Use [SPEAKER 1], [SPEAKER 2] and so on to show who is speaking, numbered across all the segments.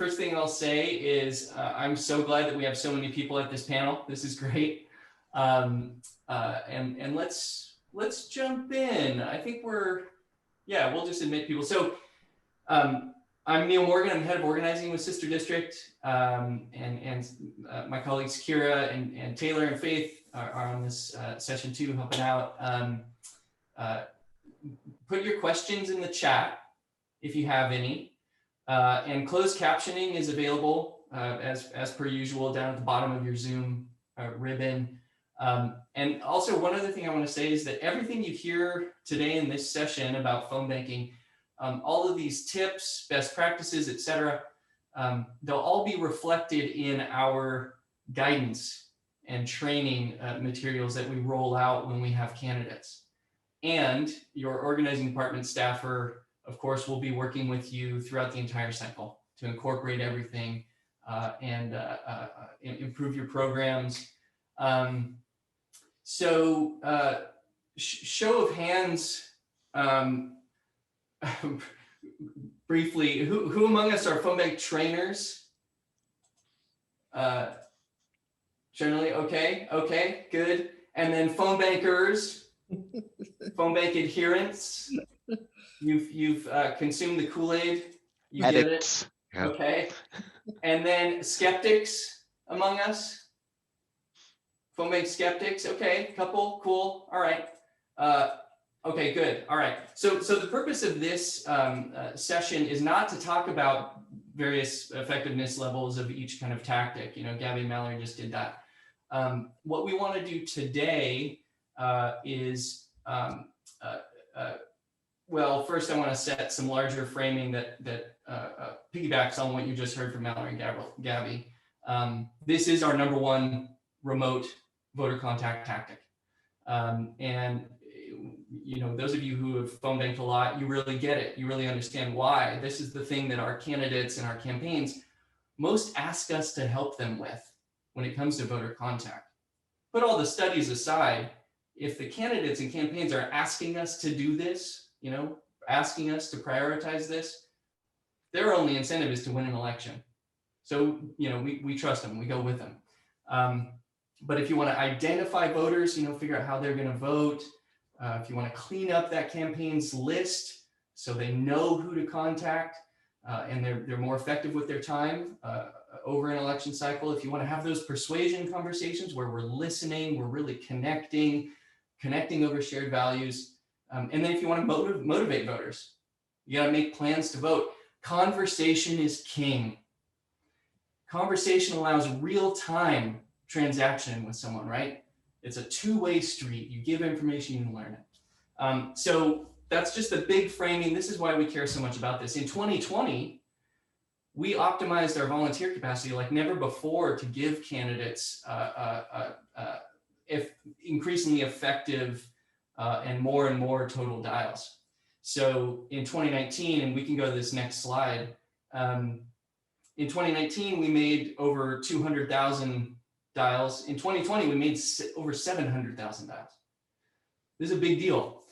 [SPEAKER 1] First thing I'll say is I'm so glad that we have so many people at this panel. This is great. And let's jump in. I think we'll just admit people. So I'm Neal Morgan. I'm head of organizing with Sister District, and my colleagues Kira and Taylor and Faith are on this session too, helping out. Put your questions in the chat if you have any, and closed captioning is available as per usual down at the bottom of your Zoom ribbon. And also one other thing I want to say is that everything you hear today in this session about phone banking, all of these tips, best practices, etc., they'll all be reflected in our guidance and training materials that we roll out when we have candidates. And your organizing department staffer, of course, will be working with you throughout the entire cycle to incorporate everything and improve your programs. So show of hands, briefly, who among us are phone bank trainers? Generally, okay, good. And then phone bankers, phone bank adherents. You've consumed the Kool-Aid. You get it.
[SPEAKER 2] Yeah.
[SPEAKER 1] Okay. And then skeptics among us. Phone bank skeptics. Okay, couple, cool. All right. Okay, good. All right. So the purpose of this session is not to talk about various effectiveness levels of each kind of tactic. You know, Gabby and Mallory just did that. What we want to do today is, well, first I want to set some larger framing that piggybacks on what you just heard from Mallory and Gabby. This is our #1 remote voter contact tactic. And you know, those of you who have phone banked a lot, you really get it. You really understand why. This is the thing that our candidates and our campaigns most ask us to help them with when it comes to voter contact. Put all the studies aside, if the candidates and campaigns are asking us to do this, you know, asking us to prioritize this, their only incentive is to win an election. So, you know, we trust them, we go with them. But if you want to identify voters, you know, figure out how they're going to vote, if you want to clean up that campaign's list so they know who to contact and they're more effective with their time over an election cycle, if you want to have those persuasion conversations where we're listening, we're really connecting over shared values, and then if you want to motivate voters, you got to make plans to vote. Conversation is king. Conversation allows real-time transaction with someone, right? It's a two-way street. You give information, you learn it. So that's just a big framing. This is why we care so much about this. In 2020, we optimized our volunteer capacity like never before to give candidates increasingly effective and more total dials. So in 2019, and we can go to this next slide, in 2019, we made over 200,000 dials. In 2020, we made over 700,000 dials. This is a big deal.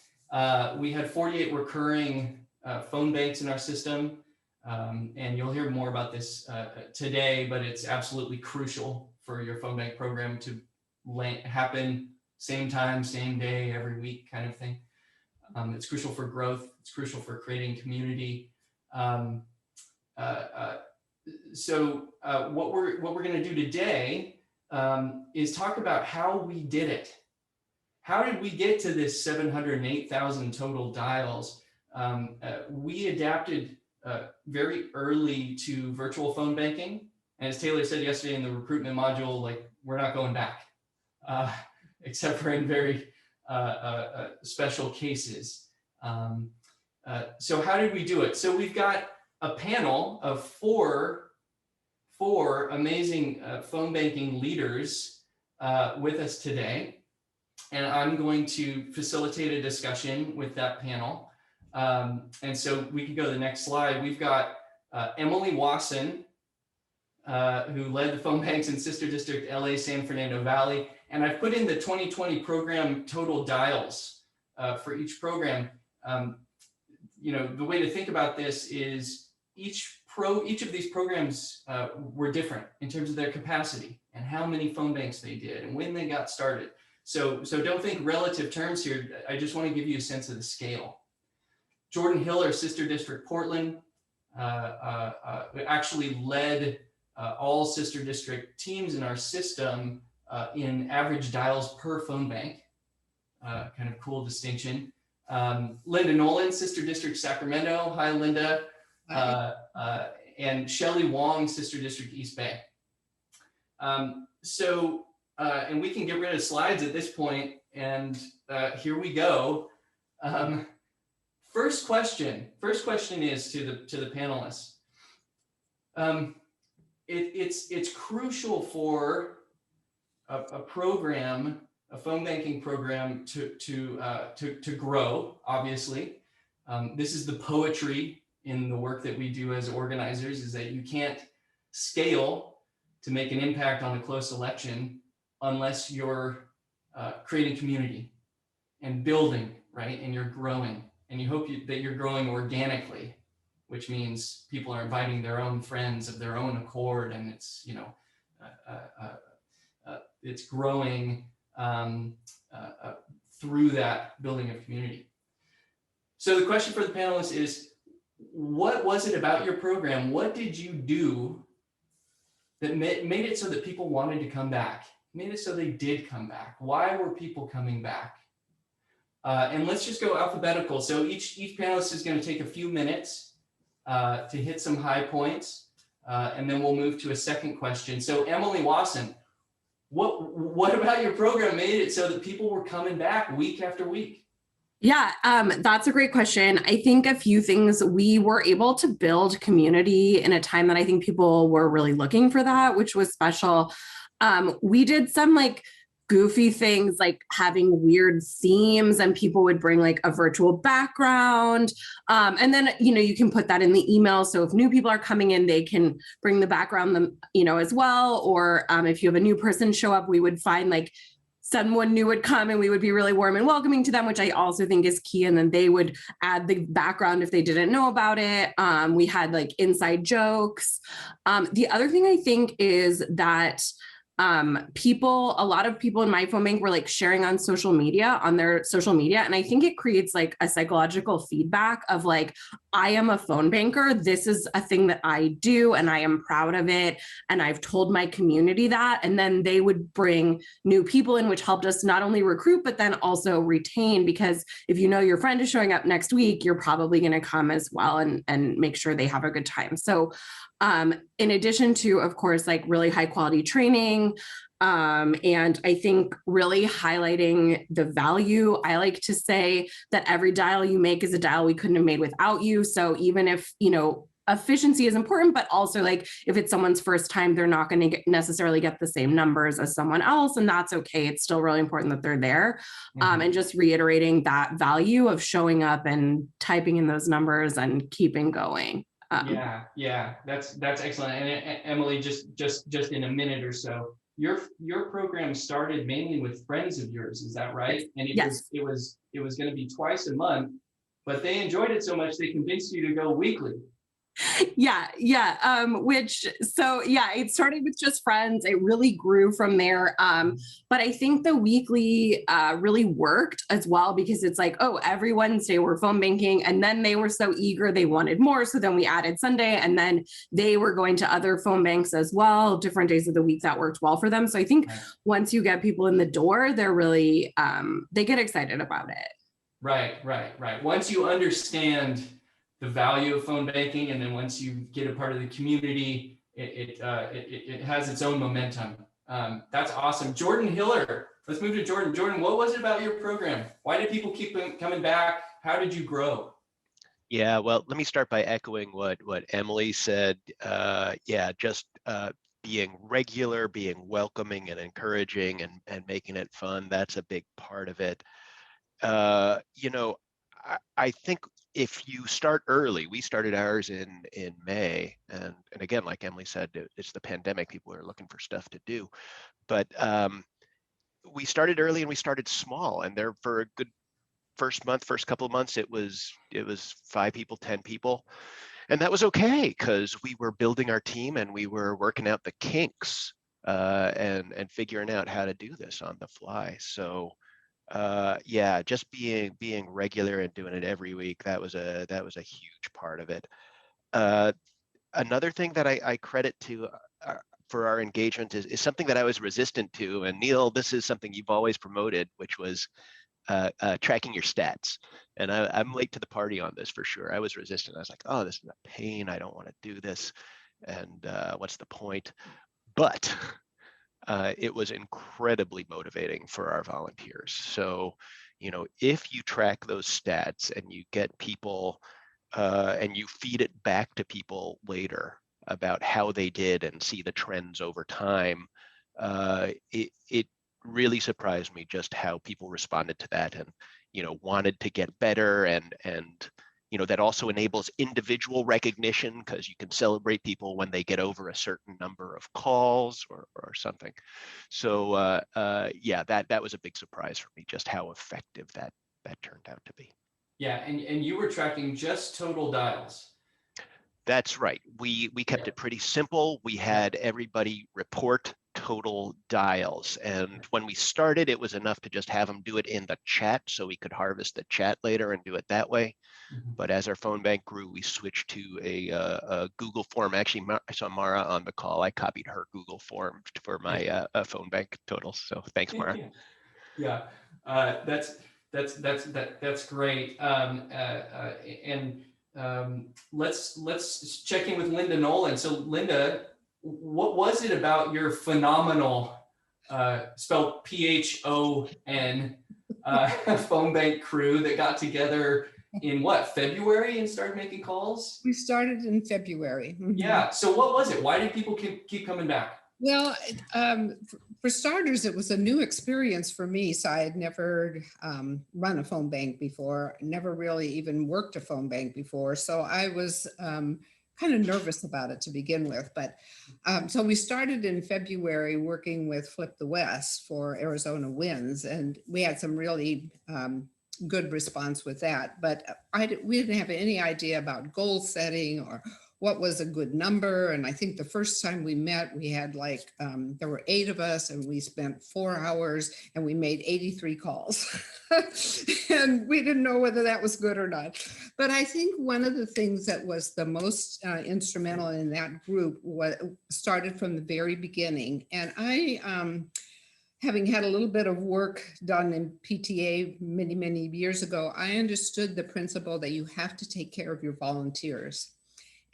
[SPEAKER 1] We had 48 recurring phone banks in our system, and you'll hear more about this today, but it's absolutely crucial for your phone bank program to happen same time, same day, every week kind of thing. It's crucial for growth. It's crucial for creating community. So what we're going to do today is talk about how we did it. How did we get to this 708,000 total dials? We adapted very early to virtual phone banking. And as Taylor said yesterday in the recruitment module, like, we're not going back, except for in very special cases. So how did we do it? So we've got a panel of four amazing phone banking leaders with us today. And I'm going to facilitate a discussion with that panel. And so we can go to the next slide. We've got Emily Wasson, who led the phone banks in Sister District LA San Fernando Valley. And I've put in the 2020 program total dials for each program. You know, the way to think about this is each each of these programs were different in terms of their capacity and how many phone banks they did and when they got started. So don't think relative terms here. I just want to give you a sense of the scale. Jordan Hill, our sister district, Portland, actually led all sister district teams in our system in average dials per phone bank. Kind of cool distinction. Linda Nolan, sister district, Sacramento. Hi, Linda. And Shelley Wong, sister district, East Bay. And we can get rid of slides at this point, and here we go. First question is to the panelists. It's crucial for a program, a phone banking program, to grow. Obviously, this is the poetry in the work that we do as organizers, is that you can't scale to make an impact on a close election unless you're creating community and building, right? And you're growing, and you hope that you're growing organically, which means people are inviting their own friends of their own accord, and it's, it's growing through that building of community. So the question for the panelists is, what was it about your program? What did you do that made it so that people wanted to come back, made it so they did come back? Why were people coming back? And let's just go alphabetical. So each panelist is going to take a few minutes to hit some high points, and then we'll move to a second question. So Emily Wasson, what about your program made it so that people were coming back week after week?
[SPEAKER 2] Yeah, that's a great question. I think a few things. We were able to build community in a time that I think people were really looking for that, which was special. We did some goofy things like having weird themes, and people would bring a virtual background. And then, you can put that in the email. So if new people are coming in, they can bring the background as well. Or if you have a new person show up, we would find someone new would come and we would be really warm and welcoming to them, which I also think is key. And then they would add the background if they didn't know about it. We had inside jokes. The other thing I think is that a lot of people in my phone bank were sharing on their social media. And I think it creates a psychological feedback of I am a phone banker. This is a thing that I do and I am proud of it. And I've told my community that. And then they would bring new people in, which helped us not only recruit, but then also retain, because if your friend is showing up next week, you're probably going to come as well and make sure they have a good time. So in addition to, of course, really high quality training, and I think really highlighting the value. I like to say that every dial you make is a dial we couldn't have made without you. So even if, efficiency is important, but also if it's someone's first time, they're not going to necessarily get the same numbers as someone else. And that's okay. It's still really important that they're there. Mm-hmm. And just reiterating that value of showing up and typing in those numbers and keeping going.
[SPEAKER 1] Yeah, that's excellent. And Emily, just in a minute or so, your program started mainly with friends of yours, is that right? And it was going to be twice a month, but they enjoyed it so much they convinced you to go weekly.
[SPEAKER 2] Yeah. It started with just friends. It really grew from there. But I think the weekly really worked as well, because it's every Wednesday we're phone banking, and then they were so eager, they wanted more. So then we added Sunday, and then they were going to other phone banks as well, different days of the week that worked well for them. So I think once you get people in the door, they're really, they get excited about it.
[SPEAKER 1] Right. Once you understand the value of phone banking, and then once you get a part of the community, it has its own momentum. That's awesome. Jordan Hiller, let's move to Jordan. Jordan, what was it about your program? Why did people keep coming back? How did you grow?
[SPEAKER 3] Yeah, well, let me start by echoing what Emily said. Being regular, being welcoming and encouraging, and making it fun. That's a big part of it. I think if you start early, we started ours in May, and again, like Emily said, it's the pandemic. People are looking for stuff to do, but we started early and we started small. And there, for a good first couple of months, it was 5 people, 10 people, And that was okay because we were building our team and we were working out the kinks and figuring out how to do this on the fly. So yeah, just being regular and doing it every week, that was a huge part of it. Uh, Another thing that I credit to for our engagement is something that I was resistant to. And Neal, this is something you've always promoted, which was tracking your stats. And I'm late to the party on this for sure. I was resistant. I was like, oh, this is a pain. I don't want to do this. And what's the point? But it was incredibly motivating for our volunteers. So, you know, if you track those stats and you get people and you feed it back to people later about how they did and see the trends over time, it really surprised me just how people responded to that and, you know, wanted to get better and you know, that also enables individual recognition because you can celebrate people when they get over a certain number of calls or something. So yeah, that was a big surprise for me, just how effective that turned out to be.
[SPEAKER 1] Yeah, and you were tracking just total dials.
[SPEAKER 3] That's right. We kept it pretty simple. We had everybody report total dials. And when we started, it was enough to just have them do it in the chat so we could harvest the chat later and do it that way. But as our phone bank grew, we switched to a Google form. Actually, I saw Mara on the call. I copied her Google form for my phone bank totals. So thanks, Mara.
[SPEAKER 1] Yeah, that's great. And let's check in with Linda Nolan. So Linda, what was it about your phenomenal, spelled PHON, phone bank crew that got together in what, February, and started making calls?
[SPEAKER 4] We started in February.
[SPEAKER 1] Yeah. So what was it? Why did people keep coming back?
[SPEAKER 4] Well, for starters, it was a new experience for me. So I had never run a phone bank before, never really even worked a phone bank before. So I was kind of nervous about it to begin with. But so we started in February working with Flip the West for Arizona Wins, and we had some really good response with that. But we didn't have any idea about goal setting or what was a good number. And I think the first time we met, we had like, there were 8 of us and we spent 4 hours and we made 83 calls. And we didn't know whether that was good or not. But I think one of the things that was the most instrumental in that group started from the very beginning. And I, having had a little bit of work done in PTA many, many years ago, I understood the principle that you have to take care of your volunteers.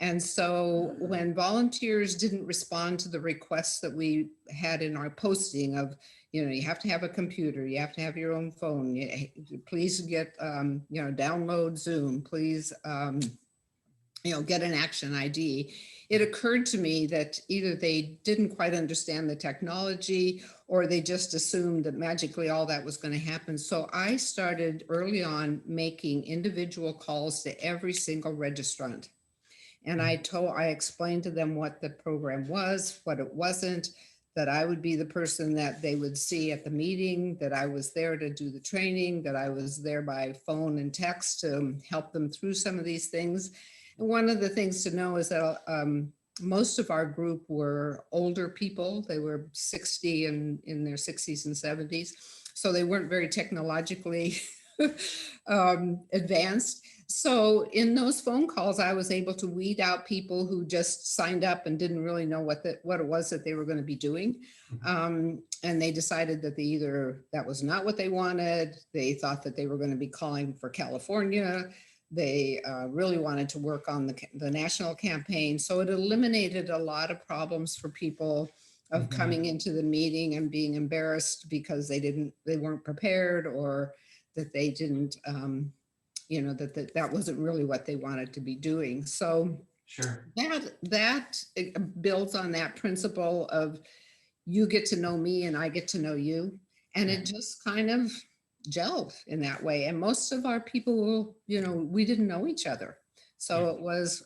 [SPEAKER 4] And so when volunteers didn't respond to the requests that we had in our posting of, you know, you have to have a computer, you have to have your own phone, please get, you know, download Zoom, please, you know, get an action ID. It occurred to me that either they didn't quite understand the technology or they just assumed that magically all that was going to happen. So I started early on making individual calls to every single registrant. And I explained to them what the program was, what it wasn't, that I would be the person that they would see at the meeting, that I was there to do the training, that I was there by phone and text to help them through some of these things. And one of the things to know is that most of our group were older people. They were 60 and in their 60s and 70s. So they weren't very technologically advanced. So in those phone calls, I was able to weed out people who just signed up and didn't really know what it was that they were going to be doing. And they decided that that was not what they wanted. They thought that they were going to be calling for California. They really wanted to work on the national campaign. So it eliminated a lot of problems for people of coming into the meeting and being embarrassed because they weren't prepared, or that they didn't, you know, that wasn't really what they wanted to be doing. So
[SPEAKER 1] sure,
[SPEAKER 4] that builds on that principle of you get to know me and I get to know you. And it just kind of gelled in that way. And most of our people, you know, we didn't know each other. So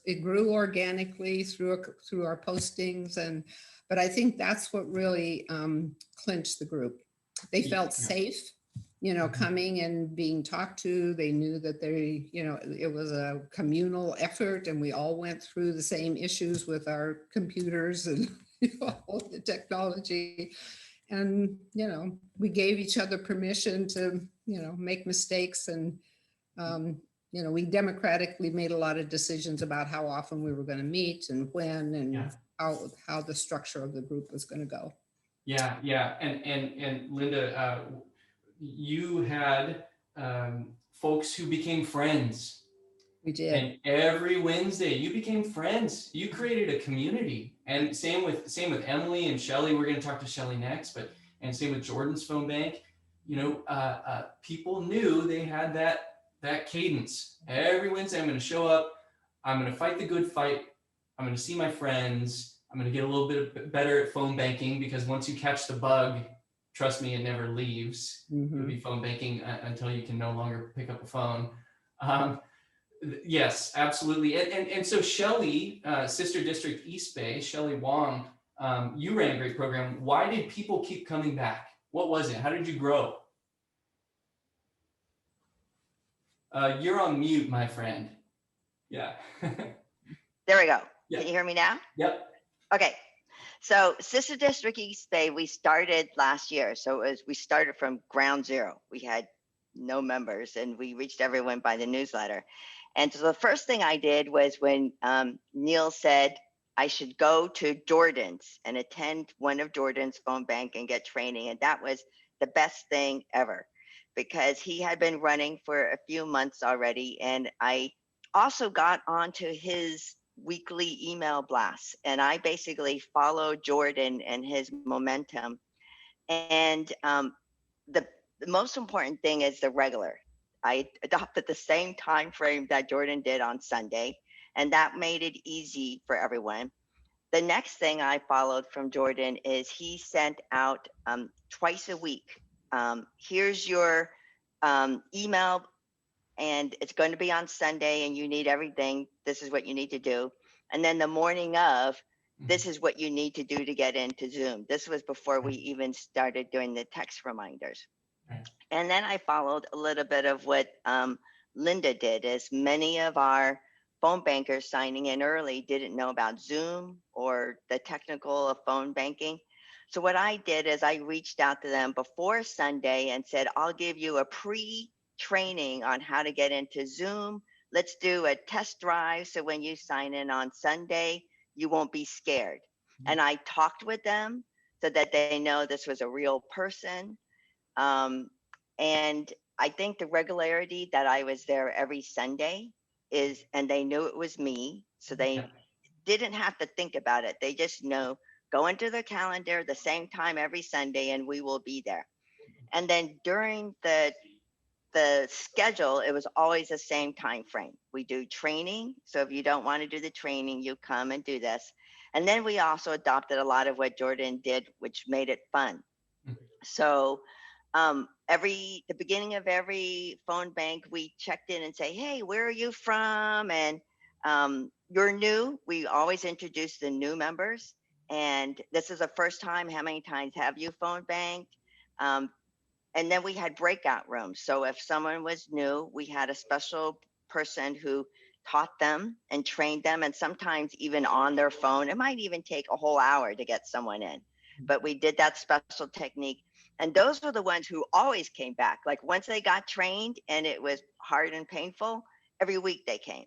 [SPEAKER 4] it grew organically through our postings. But I think that's what really clinched the group. They felt safe. coming and being talked to. They knew that it was a communal effort, and we all went through the same issues with our computers and all the technology. And, we gave each other permission to, make mistakes. And, we democratically made a lot of decisions about how often we were going to meet and when, and
[SPEAKER 1] Yeah.
[SPEAKER 4] how the structure of the group was going to go.
[SPEAKER 1] Yeah, yeah. And Linda, you had folks who became friends.
[SPEAKER 4] We did.
[SPEAKER 1] And every Wednesday you became friends. You created a community. And same with Emily and Shelly. We're going to talk to Shelly next, and same with Jordan's phone bank. People knew they had that cadence. Every Wednesday I'm going to show up. I'm going to fight the good fight. I'm going to see my friends. I'm going to get a little bit better at phone banking, because once you catch the bug, trust me, it never leaves. You'll be phone banking until you can no longer pick up a phone. Yes, absolutely. And so Shelly, Sister District East Bay, Shelly Wong, you ran a great program. Why did people keep coming back? What was it? How did you grow? You're on mute, my friend. Yeah.
[SPEAKER 5] There we go.
[SPEAKER 1] Yeah.
[SPEAKER 5] Can you hear me now?
[SPEAKER 1] Yep.
[SPEAKER 5] Okay. So Sister District East Bay, we started last year. So we started from ground zero. We had no members, and we reached everyone by the newsletter. And so the first thing I did was when Neal said I should go to Jordan's and attend one of Jordan's phone bank and get training. And that was the best thing ever, because he had been running for a few months already. And I also got onto his weekly email blasts, and I basically followed Jordan and his momentum. And the most important thing is the regular. I adopted the same time frame that Jordan did on Sunday, and that made it easy for everyone. The next thing I followed from Jordan is he sent out twice a week. Here's your email, and it's going to be on Sunday, and you need everything. This is what you need to do. And then the morning of, this is what you need to do to get into Zoom. This was before we even started doing the text reminders. And then I followed a little bit of what Linda did, as many of our phone bankers signing in early didn't know about Zoom or the technical of phone banking. So what I did is I reached out to them before Sunday and said, I'll give you a pre-training on how to get into Zoom. Let's do a test drive, so when you sign in on Sunday, you won't be scared. And I talked with them so that they know this was a real person. And I think the regularity that I was there every Sunday and they knew it was me, so they didn't have to think about it. They just know, go into their calendar the same time every Sunday and we will be there. And then during the schedule, it was always the same time frame. We do training. So if you don't want to do the training, you come and do this. And then we also adopted a lot of what Jordan did, which made it fun. So the beginning of every phone bank, we checked in and say, hey, where are you from? And you're new. We always introduce the new members. And this is the first time. How many times have you phone banked? And then we had breakout rooms. So if someone was new, we had a special person who taught them and trained them, and sometimes even on their phone. It might even take a whole hour to get someone in. But we did that special technique. And those were the ones who always came back. Like once they got trained and it was hard and painful, every week they came.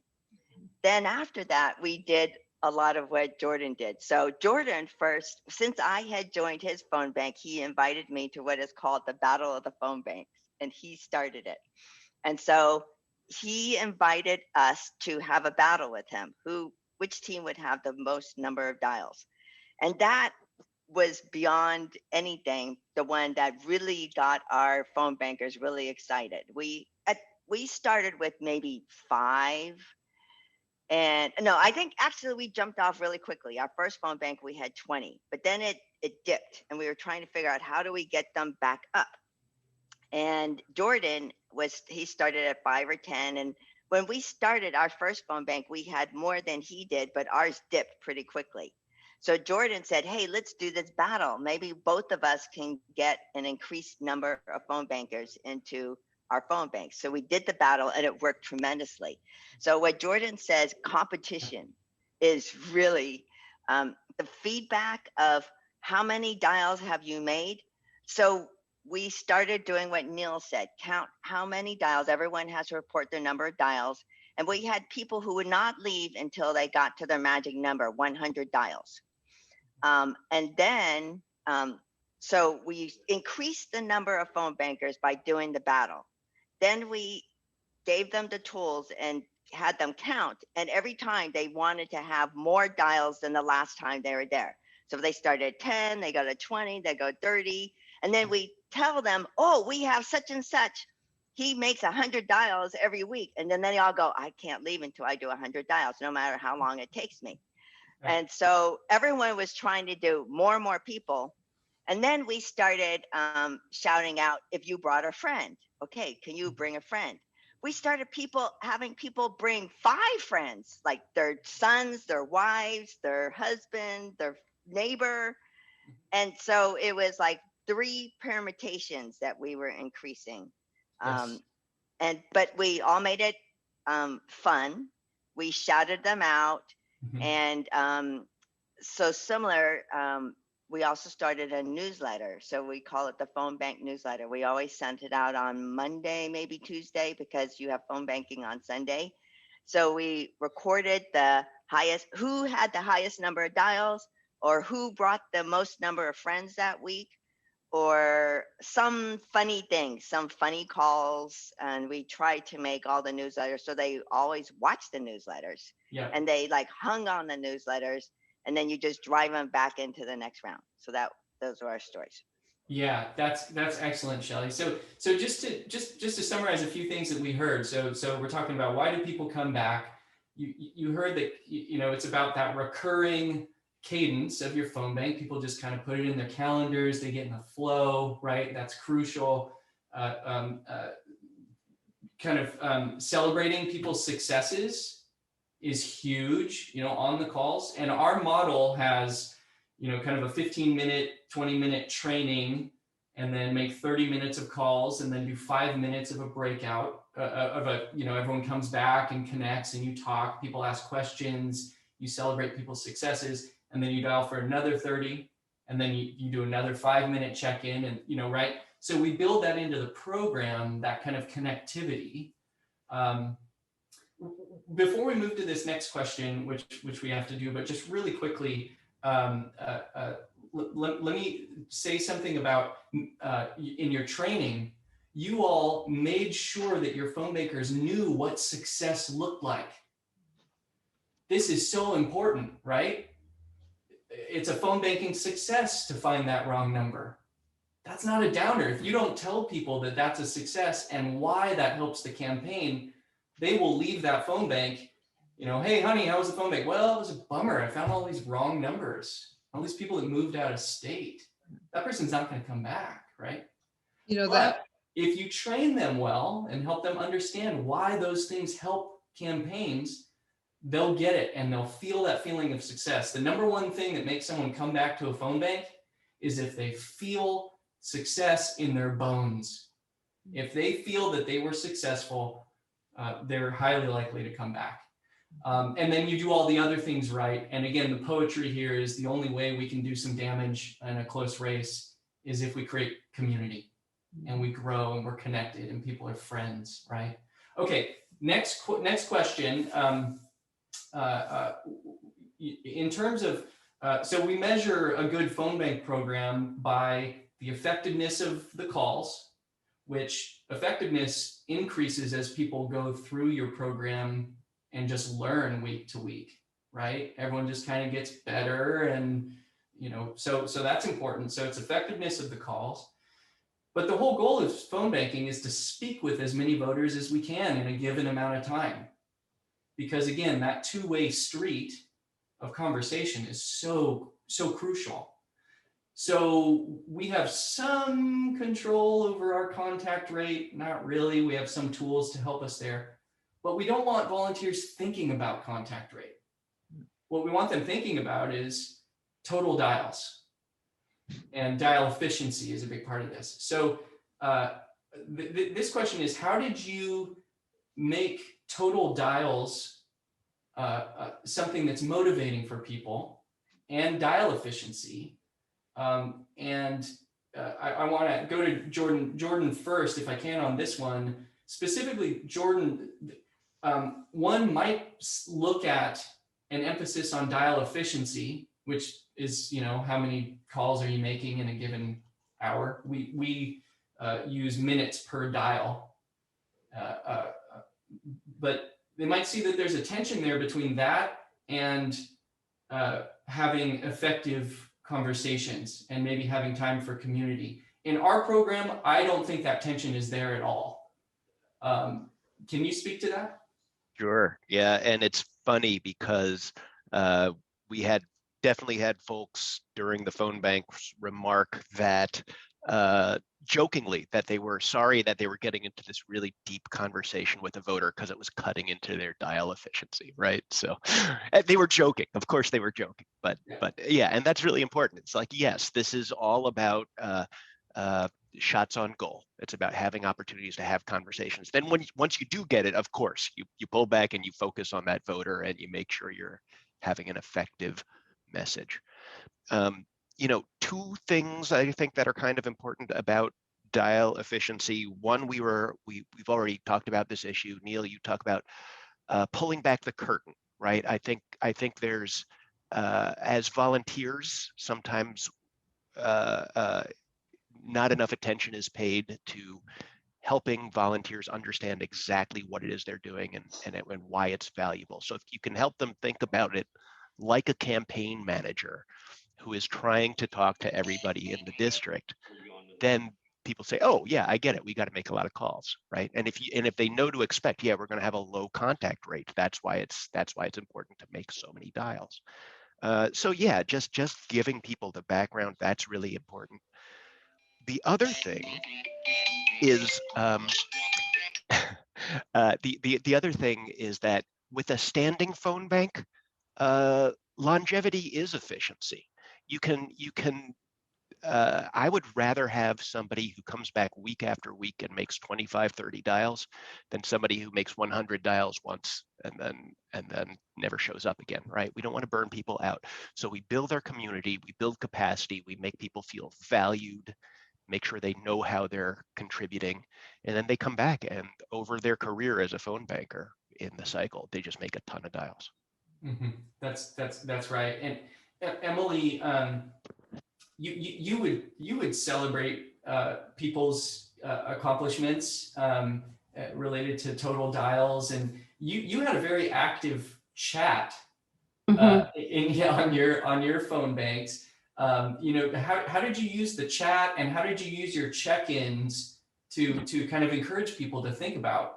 [SPEAKER 5] Then after that, we did a lot of what Jordan did. So Jordan first, since I had joined his phone bank, he invited me to what is called the Battle of the Phone Banks, and he started it. And so he invited us to have a battle with him, which team would have the most number of dials. And that was beyond anything, the one that really got our phone bankers really excited. We started with maybe 5. And no, I think actually we jumped off really quickly. Our first phone bank, we had 20, but then it dipped, and we were trying to figure out how do we get them back up. And Jordan he started at 5 or 10. And when we started our first phone bank, we had more than he did, but ours dipped pretty quickly. So Jordan said, hey, let's do this battle. Maybe both of us can get an increased number of phone bankers into our phone bank. So we did the battle and it worked tremendously. So what Jordan says, competition is really the feedback of how many dials have you made. So we started doing what Neal said, count how many dials. Everyone has to report their number of dials. And we had people who would not leave until they got to their magic number, 100 dials. And then, so we increased the number of phone bankers by doing the battle. Then we gave them the tools and had them count. And every time they wanted to have more dials than the last time they were there. So if they started at 10, they go to 20, they go 30. And then we tell them, oh, we have such and such. He makes 100 dials every week. And then they all go, I can't leave until I do 100 dials, no matter how long it takes me. And so everyone was trying to do more and more people. And then we started shouting out, if you brought a friend, okay, can you bring a friend? We started having people bring 5 friends, like their sons, their wives, their husband, their neighbor. And so it was like 3 permutations that we were increasing.
[SPEAKER 1] Yes.
[SPEAKER 5] But we all made it fun. We shouted them out.
[SPEAKER 1] Mhm.
[SPEAKER 5] And so similar, we also started a newsletter. So we call it the Phone Bank newsletter. We always sent it out on Monday, maybe Tuesday, because you have phone banking on Sunday. So we recorded the highest, who had the highest number of dials, or who brought the most number of friends that week, or some funny things, some funny calls. And we tried to make all the newsletters so they always watch the newsletters.
[SPEAKER 1] Yeah.
[SPEAKER 5] And they like hung on the newsletters, and then you just drive them back into the next round. So those were our stories.
[SPEAKER 1] Yeah, that's excellent, Shelley. So just to summarize a few things that we heard. So we're talking about, why do people come back? You heard that, it's about that recurring cadence of your phone bank. People just kind of put it in their calendars, they get in the flow, right? That's crucial. Celebrating people's successes is huge, on the calls. And our model has, kind of a 15-minute, 20-minute training, and then make 30 minutes of calls, and then do 5 minutes of a breakout everyone comes back and connects, and you talk, people ask questions, you celebrate people's successes, and then you dial for another 30, and then you do another 5-minute check-in, and, right? So we build that into the program, that kind of connectivity. Before we move to this next question, which we have to do, but just really quickly, let me say something about in your training, you all made sure that your phone bankers knew what success looked like. This is so important, right? It's a phone banking success to find that wrong number. That's not a downer. If you don't tell people that that's a success and why that helps the campaign, they will leave that phone bank, hey, honey, how was the phone bank? Well, it was a bummer. I found all these wrong numbers, all these people that moved out of state. That person's not going to come back, right? But if you train them well and help them understand why those things help campaigns, they'll get it and they'll feel that feeling of success. The number one thing that makes someone come back to a phone bank is if they feel success in their bones. If they feel that they were successful, they're highly likely to come back. And then you do all the other things right. And again, the poetry here is the only way we can do some damage in a close race is if we create community and we grow and we're connected and people are friends, right? Okay, next question. In terms of, so we measure a good phone bank program by the effectiveness of the calls, which effectiveness increases as people go through your program and just learn week to week, right? Everyone just kind of gets better, and so that's important. So it's effectiveness of the calls. But the whole goal of phone banking is to speak with as many voters as we can in a given amount of time. Because again, that two-way street of conversation is so crucial. So we have some control over our contact rate, not really. We have some tools to help us there, but we don't want volunteers thinking about contact rate. What we want them thinking about is, total dials, and dial efficiency is a big part of this. So this question is, how did you make total dials something that's motivating for people, and dial efficiency? And I want to go to Jordan first, if I can, on this one. Specifically, Jordan, one might look at an emphasis on dial efficiency, which is, how many calls are you making in a given hour? We use minutes per dial, but they might see that there's a tension there between that and having effective conversations and maybe having time for community. In our program, I don't think that tension is there at all. Can you speak to that?
[SPEAKER 3] Sure. Yeah, and it's funny because we definitely had folks during the phone bank remark that jokingly that they were sorry that they were getting into this really deep conversation with a voter because it was cutting into their dial efficiency, right? So they were joking. Of course they were joking, but yeah, and that's really important. It's like, yes, this is all about shots on goal. It's about having opportunities to have conversations. Then once you do get it, of course, you pull back and you focus on that voter and you make sure you're having an effective message. Two things I think that are kind of important about dial efficiency. One, we've already talked about this issue. Neal, you talk about pulling back the curtain, right? I think there's as volunteers, sometimes not enough attention is paid to helping volunteers understand exactly what it is they're doing and why it's valuable. So if you can help them think about it like a campaign manager who is trying to talk to everybody in the district, then people say, oh yeah, I get it. We got to make a lot of calls, right? And if they know to expect, yeah, we're going to have a low contact rate. That's why it's important to make so many dials. So yeah, just giving people the background, that's really important. The other thing is the other thing is that with a standing phone bank, longevity is efficiency. You can I would rather have somebody who comes back week after week and makes 25, 30 dials than somebody who makes 100 dials once and then never shows up again, right? We don't want to burn people out. So we build our community, we build capacity, we make people feel valued, make sure they know how they're contributing, and then they come back, and over their career as a phone banker in the cycle, they just make a ton of dials.
[SPEAKER 1] Mm-hmm. That's right. And Emily, you would celebrate people's accomplishments related to total dials, and you had a very active chat on your phone banks. How did you use the chat, and how did you use your check-ins to kind of encourage people to think about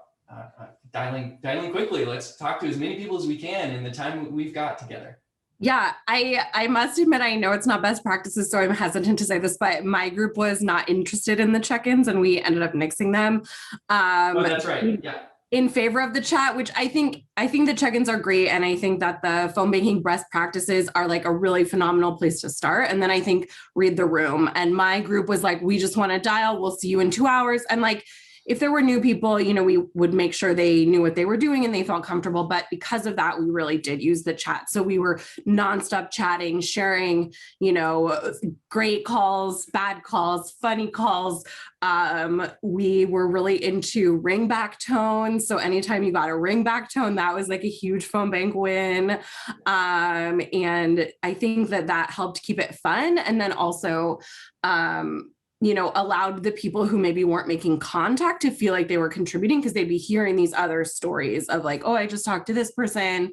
[SPEAKER 1] dialing quickly? Let's talk to as many people as we can in the time we've got together.
[SPEAKER 2] Yeah, I must admit, I know it's not best practices, so I'm hesitant to say this, but my group was not interested in the check-ins and we ended up nixing them.
[SPEAKER 1] Oh, that's right. Yeah.
[SPEAKER 2] In favor of the chat, which I think the check-ins are great. And I think that the phone banking best practices are like a really phenomenal place to start. And then I think read the room. And my group was like, we just want to dial. We'll see you in 2 hours. And like, if there were new people, we would make sure they knew what they were doing and they felt comfortable. But because of that, we really did use the chat. So we were nonstop chatting, sharing, great calls, bad calls, funny calls. We were really into ringback tones. So anytime you got a ringback tone, that was like a huge phone bank win. And I think that helped keep it fun. And then also, allowed the people who maybe weren't making contact to feel like they were contributing, because they'd be hearing these other stories of like, oh, I just talked to this person.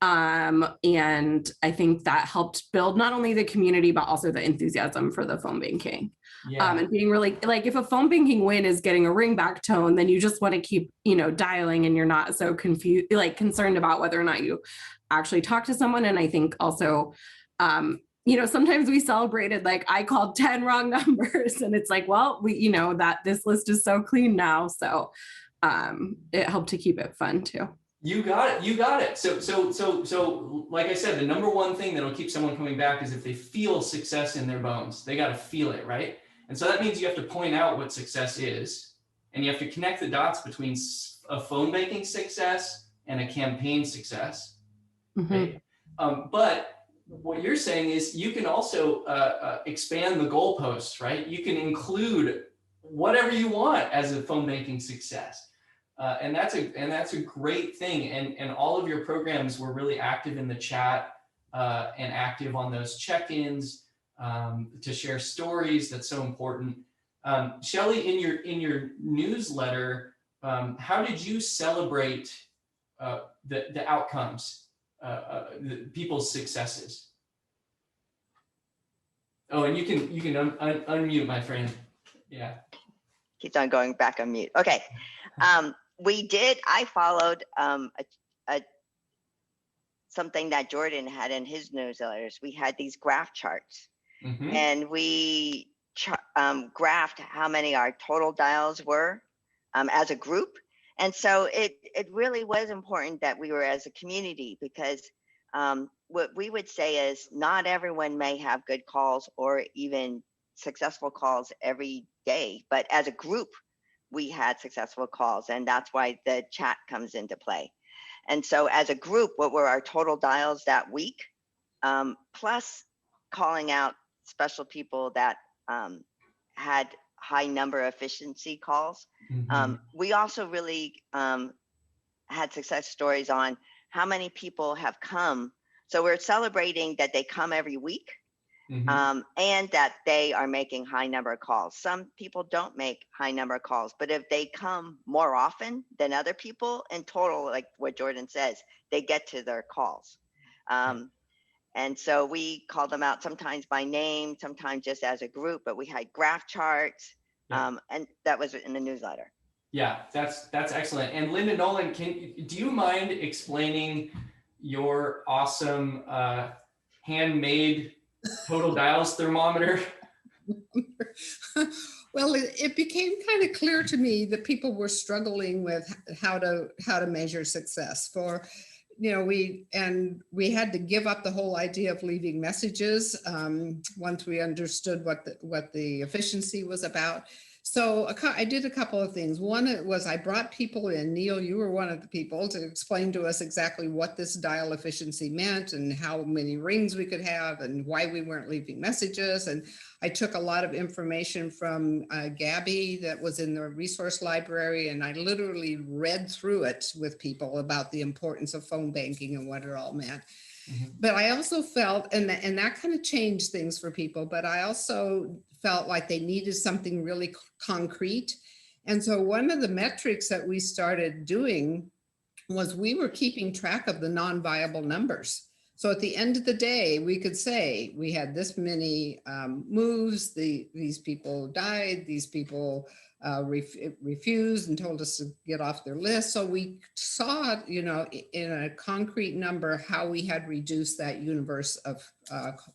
[SPEAKER 2] And I think that helped build not only the community, but also the enthusiasm for the phone banking.
[SPEAKER 1] Yeah.
[SPEAKER 2] And being really like, if a phone banking win is getting a ringback tone, then you just want to keep, dialing, and you're not so confused, like concerned about whether or not you actually talk to someone. And I think also, sometimes we celebrated, like I called 10 wrong numbers and it's like, well, that this list is so clean now. So it helped to keep it fun too.
[SPEAKER 1] You got it. You got it. So, like I said, the number one thing that'll keep someone coming back is if they feel success in their bones. They got to feel it, right? And so that means you have to point out what success is, and you have to connect the dots between a phone banking success and a campaign success. Right? But what you're saying is you can also expand the goalposts, right? You can include whatever you want as a phone banking success. And that's a great thing. And all of your programs were really active in the chat and active on those check-ins to share stories. That's so important. Shelley, in your newsletter, how did you celebrate the outcomes, the people's successes? Oh, and you can unmute, my friend. Yeah.
[SPEAKER 5] Keeps on going back on mute. Okay. I followed something that Jordan had in his newsletters. We had these graph charts, and we graphed how many our total dials were as a group. And so it really was important that we were as a community, because what we would say is not everyone may have good calls or even successful calls every day, but as a group, we had successful calls, and that's why the chat comes into play. And so as a group, what were our total dials that week, plus calling out special people that had high number efficiency calls. We also really had success stories on how many people have come. So we're celebrating that they come every week. And that they are making high number of calls. Some people don't make high number of calls, but if they come more often than other people, in total, like what Jordan says, they get to their calls. And so we call them out sometimes by name, sometimes just as a group, but we had graph charts, and that was in the newsletter.
[SPEAKER 1] Yeah, that's excellent. And Linda Nolan, do you mind explaining your awesome handmade total dials thermometer?
[SPEAKER 4] Well, it became kind of clear to me that people were struggling with how to measure success. We had to give up the whole idea of leaving messages once we understood what the efficiency was about. So I did a couple of things. One was I brought people in. Neal, you were one of the people to explain to us exactly what this dial efficiency meant and how many rings we could have and why we weren't leaving messages. And I took a lot of information from Gabby that was in the resource library, and I literally read through it with people about the importance of phone banking and what it all meant. But I also felt, and that kind of changed things for people, but I also felt like they needed something really concrete. And so one of the metrics that we started doing was we were keeping track of the non-viable numbers. So at the end of the day, we could say we had this many moves, these people died, these people refused and told us to get off their list. So we saw, in a concrete number, how we had reduced that universe of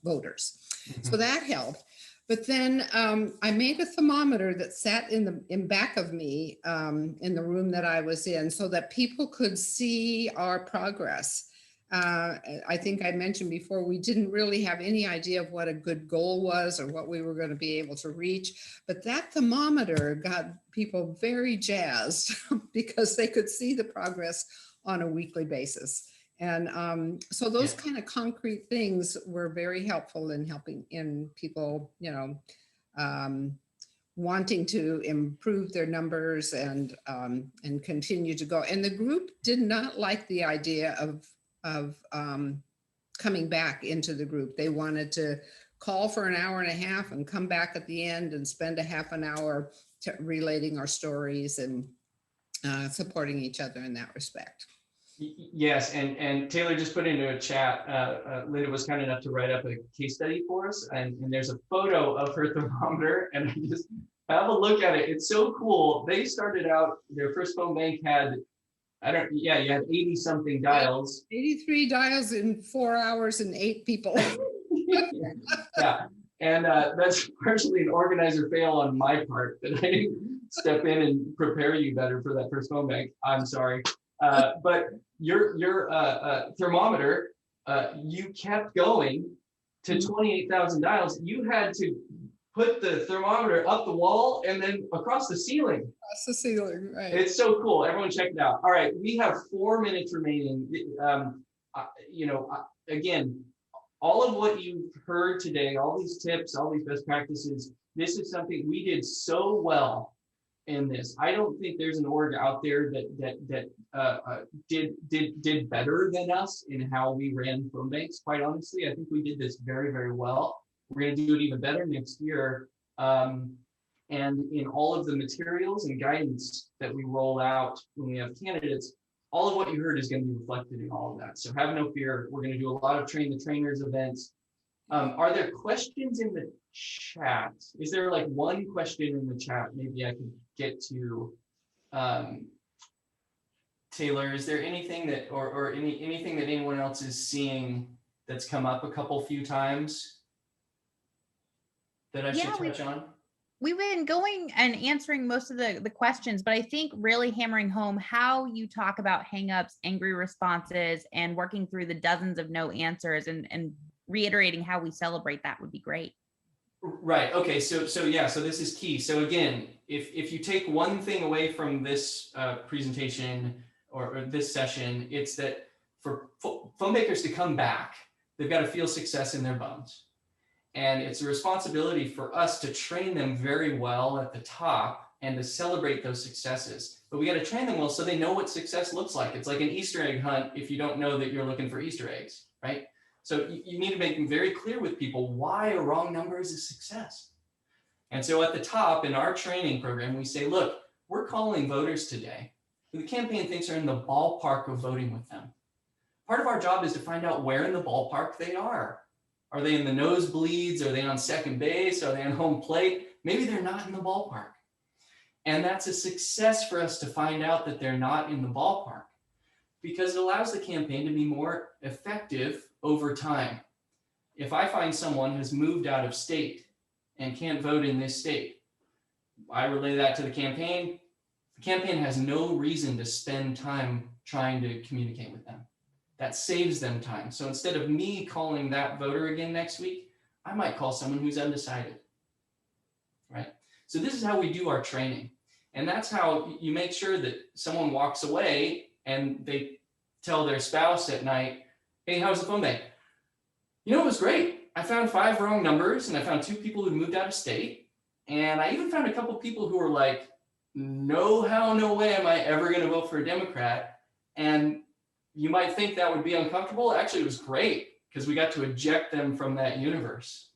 [SPEAKER 4] voters. So that helped. But then I made a thermometer that sat in back of me in the room that I was in, so that people could see our progress. I think I mentioned before, we didn't really have any idea of what a good goal was or what we were going to be able to reach. But that thermometer got people very jazzed because they could see the progress on a weekly basis. And so those kind of concrete things were very helpful in helping in people, wanting to improve their numbers and continue to go. And the group did not like the idea of coming back into the group. They wanted to call for an hour and a half and come back at the end and spend a half an hour relating our stories and supporting each other in that respect.
[SPEAKER 1] Yes, and Taylor just put into a chat, Linda was kind enough to write up a case study for us, and there's a photo of her thermometer, and I just have a look at it. It's so cool. They started out, their first phone bank had, you had 80 something dials.
[SPEAKER 4] 83 dials in 4 hours and 8 people.
[SPEAKER 1] Yeah, and that's partially an organizer fail on my part that I didn't step in and prepare you better for that first phone bank. I'm sorry. But your thermometer, you kept going to 28,000 dials. You had to put the thermometer up the wall and then across the ceiling.
[SPEAKER 4] Across the ceiling, right.
[SPEAKER 1] It's so cool. Everyone check it out. All right, we have 4 minutes remaining. Again, all of what you've heard today, all these tips, all these best practices, this is something we did so well in this. I don't think there's an org out there that did better than us in how we ran phone banks. Quite honestly, I think we did this very, very well. We're going to do it even better next year. And in all of the materials and guidance that we roll out when we have candidates, all of what you heard is going to be reflected in all of that. So have no fear. We're going to do a lot of train the trainers events. Are there questions in the chat? Is there like one question in the chat maybe I can get to? Taylor, is there anything that or anything that anyone else is seeing that's come up a few times that I should touch on?
[SPEAKER 6] We've been going and answering most of the questions, but I think really hammering home how you talk about hangups, angry responses, and working through the dozens of no answers and reiterating how we celebrate that would be great.
[SPEAKER 1] Right. Okay. So this is key. So again, if you take one thing away from this presentation or this session, it's that for phone bakers to come back, they've got to feel success in their bones. And it's a responsibility for us to train them very well at the top and to celebrate those successes. But we got to train them well so they know what success looks like. It's like an Easter egg hunt if you don't know that you're looking for Easter eggs, right? So you need to make them very clear with people why a wrong number is a success. And so at the top in our training program, we say, look, we're calling voters today who the campaign thinks are in the ballpark of voting with them. Part of our job is to find out where in the ballpark they are. Are they in the nosebleeds? Are they on second base? Are they on home plate? Maybe they're not in the ballpark. And that's a success for us to find out that they're not in the ballpark because it allows the campaign to be more effective over time. If I find someone who's moved out of state and can't vote in this state, I relay that to the campaign. The campaign has no reason to spend time trying to communicate with them. That saves them time. So instead of me calling that voter again next week, I might call someone who's undecided, right? So this is how we do our training. And that's how you make sure that someone walks away and they tell their spouse at night, hey, how was the phone bank? You know, it was great. I found 5 wrong numbers and I found 2 people who moved out of state. And I even found a couple people who were like, no how, no way am I ever going to vote for a Democrat. And you might think that would be uncomfortable. Actually, it was great because we got to eject them from that universe,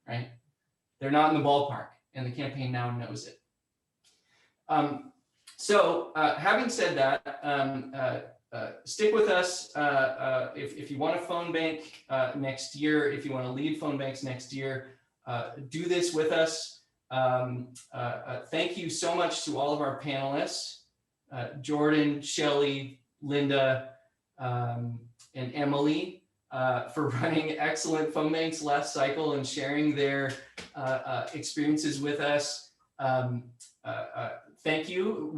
[SPEAKER 1] right? They're not in the ballpark and the campaign now knows it. Having said that, stick with us if you want a phone bank next year, if you want to lead phone banks next year, do this with us. Thank you so much to all of our panelists, Jordan, Shelley, Linda, and Emily for running excellent phone banks last cycle and sharing their experiences with us. Thank you.